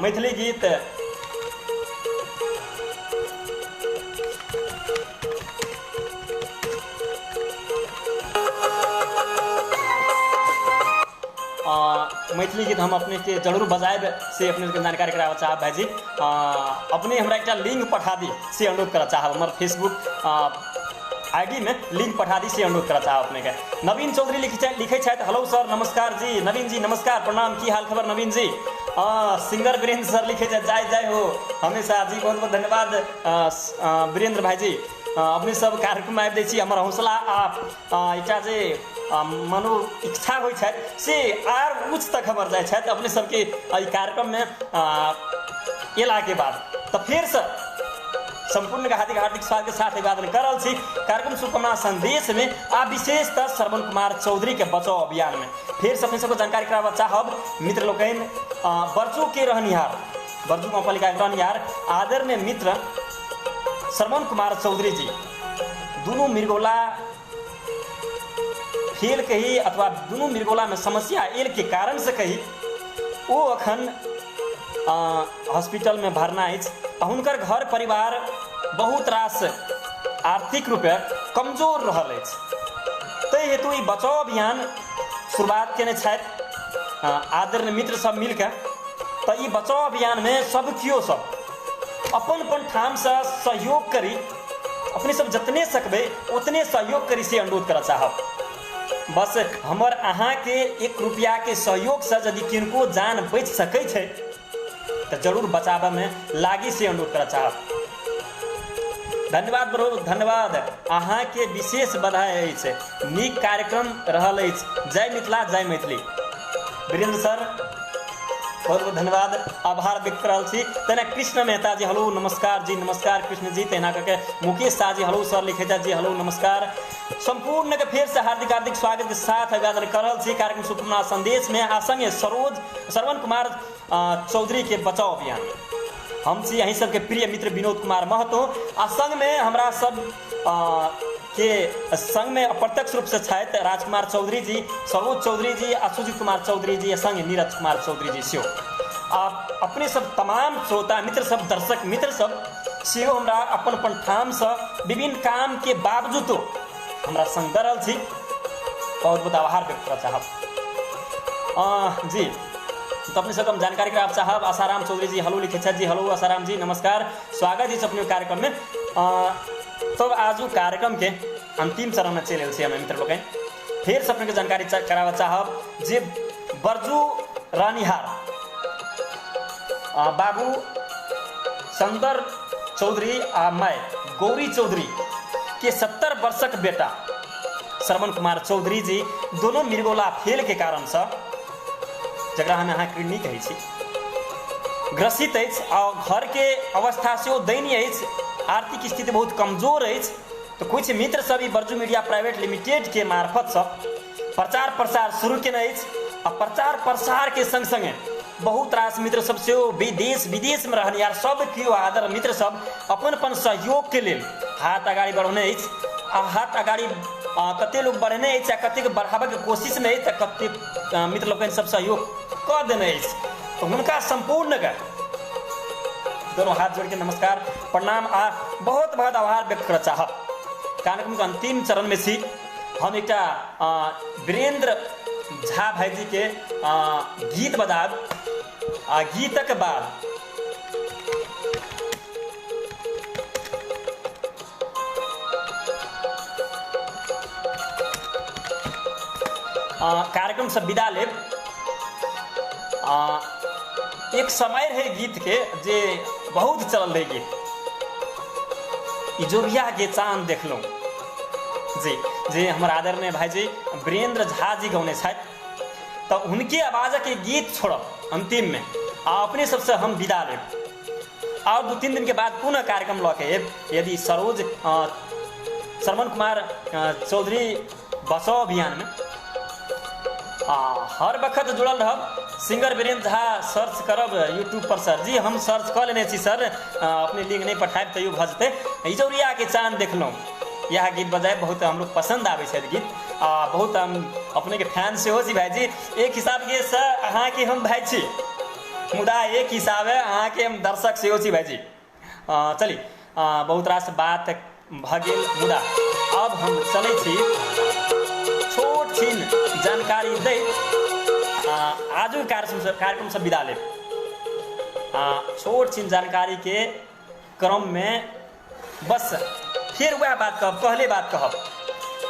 A: मैथिली गीत मैथिली गीत हम अपने के जरूर बजाएब से अपने के जानकारी कराबऽ चाहब भाईजी अपने हमरा एक लिंक पठा दी से अनुरोध करऽ चाहब हमारे फेसबुक आईडी में लिंक पठा दी से अनुरोध करऽ चाहब अपने के। नवीन चौधरी लिखे हेलो सर नमस्कार जी नवीन जी नमस्कार प्रणाम की हाल खबर नवीन जी। सिंगर वीरेंद्र सर लिखे जय हो हमेशा जी बहुत बहुत धन्यवाद वीरेंद्र भाईजी अपने सब कार्यक्रम में आबि दै छी हमर हौसला एकटा जे मनो इच्छा होइ छै से आर उच्च तक हमर जाइ छै अपने सबके कार्यक्रम में एला के बाद तो फिर से संपूर्ण के हार्दिक स्वागत के साथ अभिवादन कर रहा छी कार्यक्रम शुभकामना संदेश में विशेषतः श्रवण कुमार चौधरी के बचाओ अभियान में फिर से अपने सबको जानकारी कराबऽ चाहब मित्र लोकनि बरजू के रहनिहार बरजू गाँवपालिका के रहनिहार आदरणीय मित्र श्रवण कुमार चौधरी जी दोनों मृगौला फेल कही अथवा दोनों मृगौला में समस्या एल के कारण से कही वो अखन हॉस्पिटल में भरना अछि हुनकर घर परिवार बहुत रास आर्थिक रूपे कमजोर रहल अछि तै हेतु ई बचाओ अभियान शुरुआत केने छथि आदरणीय मित्र सब मिलके तो ई बचाओ अभियान में सब कियो सब अपन ठाम से सहयोग करी अपने सब जतने सकबे उतने सहयोग करी से अनुरोध करऽ चाहब। बस हमर अहाँ के 1 रुपया के सहयोग से यदि किनको जान बच सकै छै तो जरूर बचाबे में लागी से अनुरोध करऽ चाहब। धन्यवाद ब्रो धन्यवाद अहाँ के विशेष बधाई अछि नीक कार्यक्रम रहल अछि जय मिथिला जय मैथिली। वीरेंद्र सर बहुत बहुत धन्यवाद आभार व्यक्त कर छी। तेना कृष्ण मेहता जी हेलो नमस्कार जी, नमस्कार कृष्ण जी। तेना करके मुकेश शाह जी हेलो सर लिखे जी हेलो नमस्कार। संपूर्ण के फिर से हार्दिक हार्दिक स्वागत के साथ अभिवादन कर रहा छी कार्यक्रम सुपना संदेश में। आ संगे श्रवण कुमार चौधरी के बचाव अभियान हम छी यहीं सबके प्रिय मित्र विनोद कुमार महतो। आ संग में हमरा सब के संग में अप्रत्यक्ष रूप से छायत राजकुमार चौधरी जी, सरोज चौधरी जी, सुजीत कुमार चौधरी जी, संग नीरज कुमार चौधरी जी सेहो। अपने सब तमाम श्रोता मित्र सब, दर्शक मित्र सब सेहो हमरा अपन अपन ठाम से विभिन्न काम के बावजूद हमरा संग दरल छी। बहुत बहुत आभार व्यक्त कर चाहब जी। तो अपने सबके हम जानकारी कराब चाहब। आसाराम चौधरी जी हेलो लिखे जी हेलो आसाराम जी नमस्कार, स्वागत है अपने कार्यक्रम में। तो आज कार्यक्रम के अंतिम चरण में चल हम मित्र लोग फिर से अपने जानकारी करावा चाहब जे बरजू रानीहार बाबू सुंदर चौधरी आ माय गौरी चौधरी के 70 वर्षक बेटा श्रवण कुमार चौधरी जी दोनों मिर्गोला फेल के कारण से जरा हम यहाँ किडनी कहै छी ग्रसित अछि आ घर के अवस्था से दयनीय अछि, आर्थिक स्थिति बहुत कमजोर अछि। तो कुछ मित्र सब बरजू मीडिया प्राइवेट लिमिटेड के मार्फत से प्रचार प्रसार शुरू केने अछि। आ प्रचार प्रसार के संग संगे बहुत रास मित्र सब से देश विदेश में रहनिहार सब केओ आदर मित्र सब अपन अपन सहयोग के लेल हाथ अगाड़ी बढ़ौने अछि। आ हाथ अगाड़ी कते लोग बढ़ेने अछि, कते बढ़ाबे के कोशिश में अछि, कते मित्र लोग सब सहयोग कऽ देने अछि। तो हुनका संपूर्ण के दोनों हाथ जोड़ के नमस्कार प्रणाम आ बहुत बहुत आभार व्यक्त कर चाहब। कार्यक्रम के अंतिम चरण में छी हम एक वीरेंद्र झा भाई जी के गीत बजाब। गीतक बाद कार्यक्रम से विदा लेब। एक समय रहे गीत के जे बहुत चल रहे गीत इजोरिया के चांद देखलूं जी, जे हमारे आदरणीय भाई जी वीरेंद्र झा जी गौने छथि। तो उनके आवाज के गीत छोड़ब अंतिम में अपने सबसे हम विदा लेब। और 2-3 दिन के बाद पुनः कार्यक्रम लऽ के यदि श्रवण कुमार चौधरी बचाव अभियान में हर वक्त जुड़ल रहब। सिंगर वीरेंद्र झा सर्च करब यूट्यूब पर सर जी, हम सर्च कर लेने छी सर, अपने लिंक नहीं पठाएब तैयो भऽ जेतै। इजोरिया के चांद देखलूं यह गीत बजाय बहुत हम लोग पसंद आवे छै गीत। बहुत हम अपने के फैन से हो छी भाई जी। एक हिसाब के सर अहाँ के हम भाई छी, मुदा एक हिसाब है अहाँ के हम दर्शक से हो छी भाई जी। चली बहुत रास बात भ गेल, मुदा अब हम चलै छी छोट छीन जानकारी दे आज कार्यक्रम से विदा ले। छोट छीन जानकारी के क्रम में बस फिर वह बात कहब, पहले बात कहब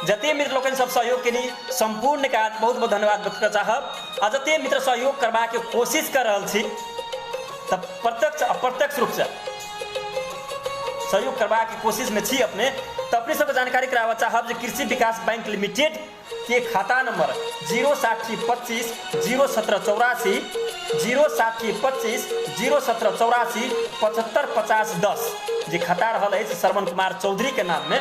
A: जते मित्र लोकन सब सहयोग के लिए संपूर्ण का बहुत बहुत धन्यवाद व्यक्त कर चाहब। आ जते मित्र सहयोग करबा के कोशिश कर रहल छी तब प्रत्यक्ष अप्रत्यक्ष रूप से सहयोग करबा के कोशिश में छी अपने। तो अपने सबके जानकारी करावा चाहब जे कृषि विकास बैंक लिमिटेड के खाता नंबर 06025 01784 06025 01784 755010 जे खाता रहल अछि श्रवण कुमार चौधरी के नाम में।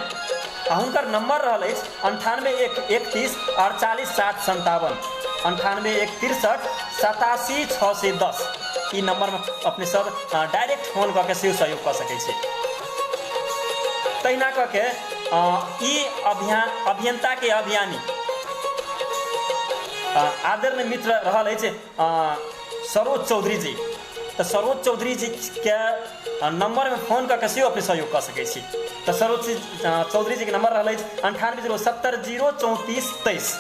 A: हुनकर नंबर रहल अछि 98 48 757 98 67 610। ई नंबर में अपने सब डायरेक्ट फोन करके सेहो सहयोग कर सकै छी। तहिना करके ई अभियंता के अभियानी आदरणीय मित्र रहल अछि सरोज चौधरी जी। तो सरोज चौधरी जी के नंबर में फोन करके सेहो अपने सहयोग कर सकै छी। तो सरोज चौधरी जी के नंबर रहल अछि 98 070 034 23।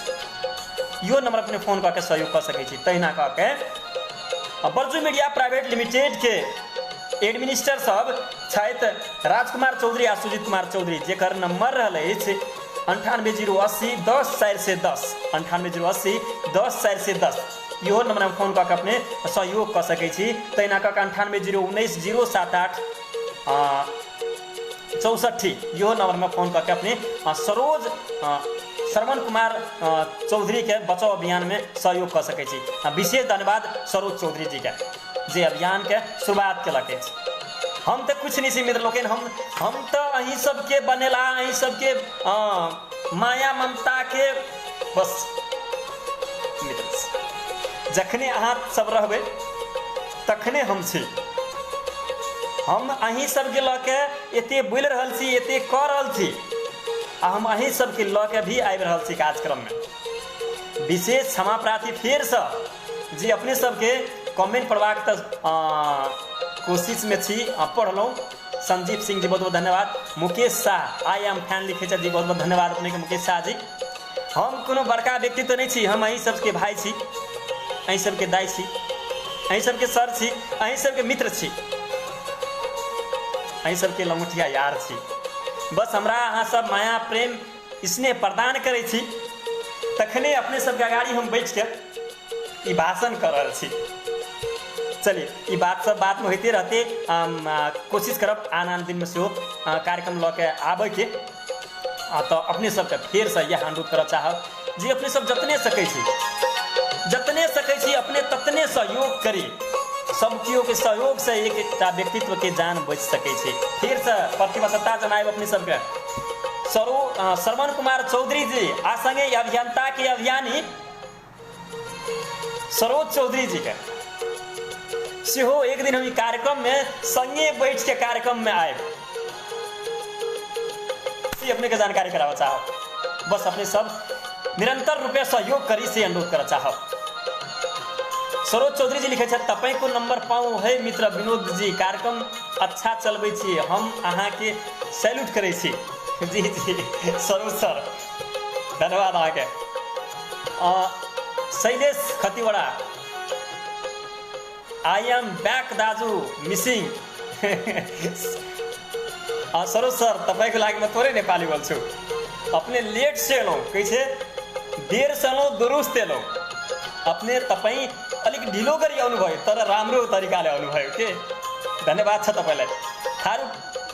A: यो नंबर अपने फोन करके सहयोग कर सकै छी। तहिना करके बरजू मीडिया प्राइवेट लिमिटेड के एडमिनिस्टर सब छथि राजकुमार चौधरी आ सुजीत कुमार चौधरी, जेकर नंबर रहल अछि 98 080 10 410 98 080 10 410। इहो नंबर में फोन करके अपने सहयोग कर सकै छी। तहिना करके 98 019 078 64 इहो नंबर में फोन करके अपने श्रवण कुमार चौधरी के बचाव अभियान में सहयोग कर सकै छी। विशेष धन्यवाद सरोज चौधरी जी के जे अभियान के शुरुआत केलक अछि। हम तो कुछ नहीं छी मित्र लोकन, हम तो अहीं सबके बनेला, अहीं सबके माया ममता के बस मित्र। जखने अहाँ सब रहबै तखने हम छी। हम अहीं सबके लऽ के एते बोल रहल छी, एते कऽ रहल छी, आ हम अहीं सबके लऽ के भी आबि रहल छी कार्यक्रम में। विशेष क्षमा प्रार्थी फेर से जी अपने सबके कमेंट पढ़बाक तऽ कोशिश में छी, पढ़लहुँ। संजीव सिंह जी बहुत बहुत धन्यवाद। Mukesh Shah I am fan लिखे जी, बहुत बहुत धन्यवाद अपने के मुकेश शाह जी। हम कोनो बड़का व्यक्ति तो नहीं छी, हम अहीं सबके भाई छी, अहीं सबके दाई छी, अहीं सबके सर छी, अहीं सबके मित्र छी, अहीं सबके लंगोटिया यार छी। बस हमरा अहाँ सब माया प्रेम स्नेह प्रदान करै छी, तखने अपने सबके अगाड़ी हम बैठ के ई भाषण कर रहल छी। चलिए ये बात सब बात में होते रहते कोशिश करब आन आन दिन में से कार्यक्रम लऽ के आबे के। तो अपने सबके फिर से यह अनुरोध करऽ चाहब जी अपने सब जतने सकै छी अपने ततने सहयोग करी। सब केओ के सहयोग से एक व्यक्तित्व के जान बच सकै छै। फिर से प्रतिबद्धता जनाब अपने सबके श्रवण कुमार चौधरी जी आ संगे अभियंता के अभियानी सरोज चौधरी जी के सेहो एक दिन हम कार्यक्रम में संगे बैठ के कार्यक्रम में आए, अपने के जानकारी करावा चाहब। बस अपने सब निरंतर रूपे सहयोग करी से अनुरोध कर चाहब। सरोज चौधरी जी लिखे छथि तपाईको नंबर पाऊँ है मित्र विनोद जी, कार्यक्रम अच्छा चलबै छी, हम अहाँ के सैल्यूट करै छी। जी जी सरोज सर धन्यवाद अहाँ के। Shailesh Khatiwada I am back दाजू मिसिंग। सरोज सर तपाईको लागि म थोड़े नेपाली बोल्छु, अपने लेट से एलौँ, कहै छै देर से एलौँ दुरुस्त एलौँ। अपने तपाईँ अलिक ढिलो गरी आउनुभयो तर राम्रो तरिकाले आउनुभयो के धन्यवाद छ तपाईँलाई।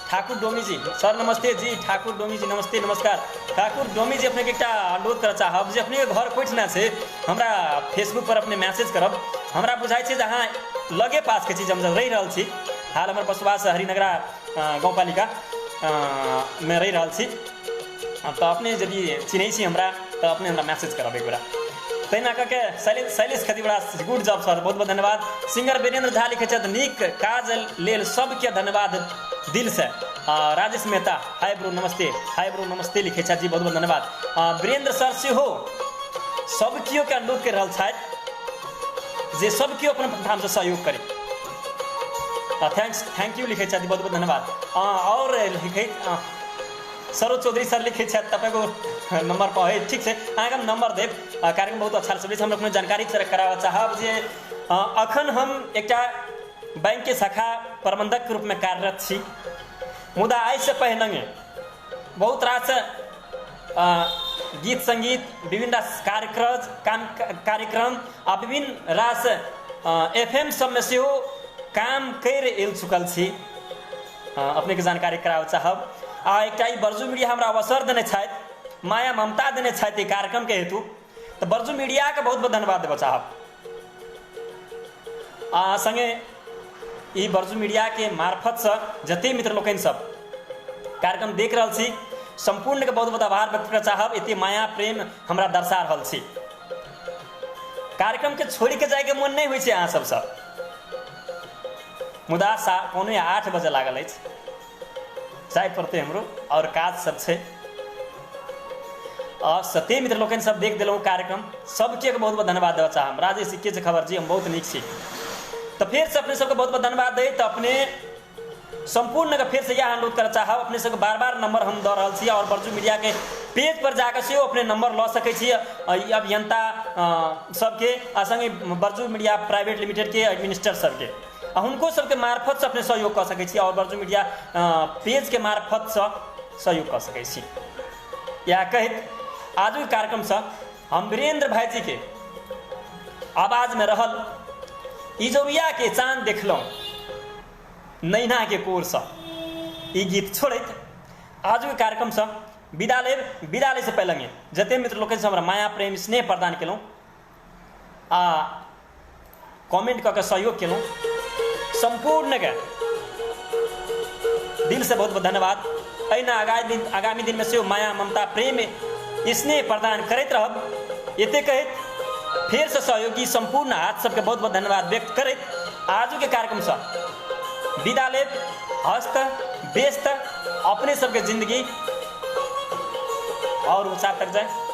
A: ठाकुर डोमी जी सर नमस्ते जी। ठाकुर डोमी जी नमस्ते नमस्कार। ठाकुर डोमी जी अपने के एकटा अनुरोध कर चाहब जे अपने घर कोठना से हमरा फेसबुक पर अपने मैसेज करब। हमरा बुझाइ छै जहाँ लगे पास के चीज हम रही रहल छी, हाल हमर बसवास हरिनगरा गाउँपालिका में रही रहल छी, तो अपने यदि चिन्है छी हमरा तो अपने हमरा मैसेज करब एक बेरा। तहिना कऽ Shailesh Khatiwada good job sir बहुत बहुत धन्यवाद। सिंगर वीरेंद्र झा लिखे छथि नीक काज लेल सबके धन्यवाद दिल से। राजेश मेहता हाय ब्रो नमस्ते लिखे छथि जी बहुत बहुत धन्यवाद। वीरेंद्र सर सेहो सब केओ के अनुरोध कर रहल छथि जे सब केओ अपन ठाम से सहयोग करी। थैंक यू लिखे छथि बहुत बहुत धन्यवाद। और लिखे सरोज चौधरी सर लिखे छथि तपाईको नंबर पर है, ठीक है अहाँके हम नंबर देव। कार्यक्रम बहुत अच्छा चलै छै, हम अपने जानकारी कराबऽ चाहब जे अखन हम एकटा बैंक के शाखा प्रबंधक के रूप में कार्यरत छी, मुदा आइ से पहिने बहुत रास गीत संगीत विभिन्न रास कार्यक्रम आ विभिन्न रास FM सब में सेहो काम कर एल चुकल छी। अपने के जानकारी कराबऽ चाहब। एकटा बर्जू मीडिया हमरा अवसर देने छथि, माया ममता देने छथि कार्यक्रम के हेतु, तो बर्जू मीडिया के बहुत बहुत धन्यवाद देबऽ चाहब। संगे ई बर्जू मीडिया के मार्फत से जते मित्र लोकनि सब कार्यक्रम देख रहल छी संपूर्ण के बहुत बहुत आभार व्यक्त करऽ चाहब। एते माया प्रेम हमरा दर्शा रहल छी, कार्यक्रम के छोड़ी के जाए के मन नहीं होइ छै अहाँ सबसँ, मुदा 7:45 बजे लागल अछि, जाए पड़ते हमरो और काज सब छै। और सते मित्र लोकनि सब देख देलहुँ कार्यक्रम, सबके बहुत बहुत धन्यवाद देबऽ चाहब। राजेश सिक्के से खबर जी हम बहुत नीक छी, तो फिर से अपने सबके बहुत बहुत धन्यवाद दे। तो अपने संपूर्ण के फिर से यह अनुरोध करऽ चाहब, अपने सबके बार बार नंबर हम दऽ रहल छी और बर्जू मीडिया के पेज पर जाकर से अपने नंबर लऽ सकै छी। अभियंता सबके संगे बर्जू मीडिया प्राइवेट लिमिटेड के एडमिनिस्ट्रेटर सबके हुनको सबके मार्फत से अपने सहयोग कर सकै छी और बर्जू मीडिया पेज के मार्फत से सहयोग कर सकै छी। या कहत आज कार्यक्रम से हम वीरेंद्र भाई जी के आवाज में रहल इजोरिया के चांद देखलौं नैना के कोर से ई गीत छोड़त आज कार्यक्रम से विदा से पहले जते मित्र लोग हमरा माया प्रेम स्नेह प्रदान केलहुँ आ कमेंट कऽ के सहयोग केलहुँ, संपूर्ण के दिल से बहुत बहुत धन्यवाद। अहिना आगामी दिन में से माया ममता प्रेम स्नेह प्रदान करते रहब। एते कहत फिर से सहयोगी संपूर्ण हाथ सबके बहुत बहुत धन्यवाद व्यक्त करत आजू के कार्यक्रम से विदा लेब। हस्त व्यस्त अपने सबके जिंदगी और ऊंचा तक जाए।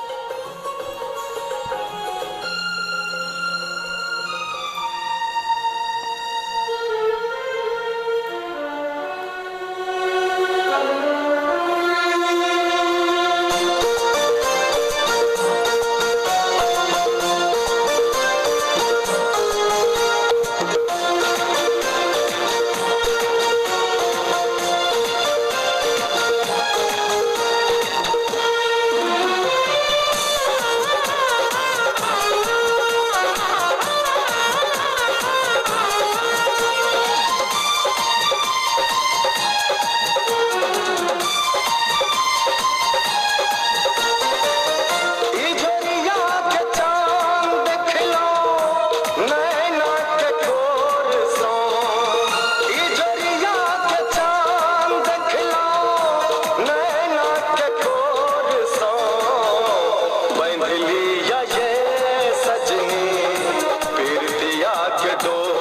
B: के दो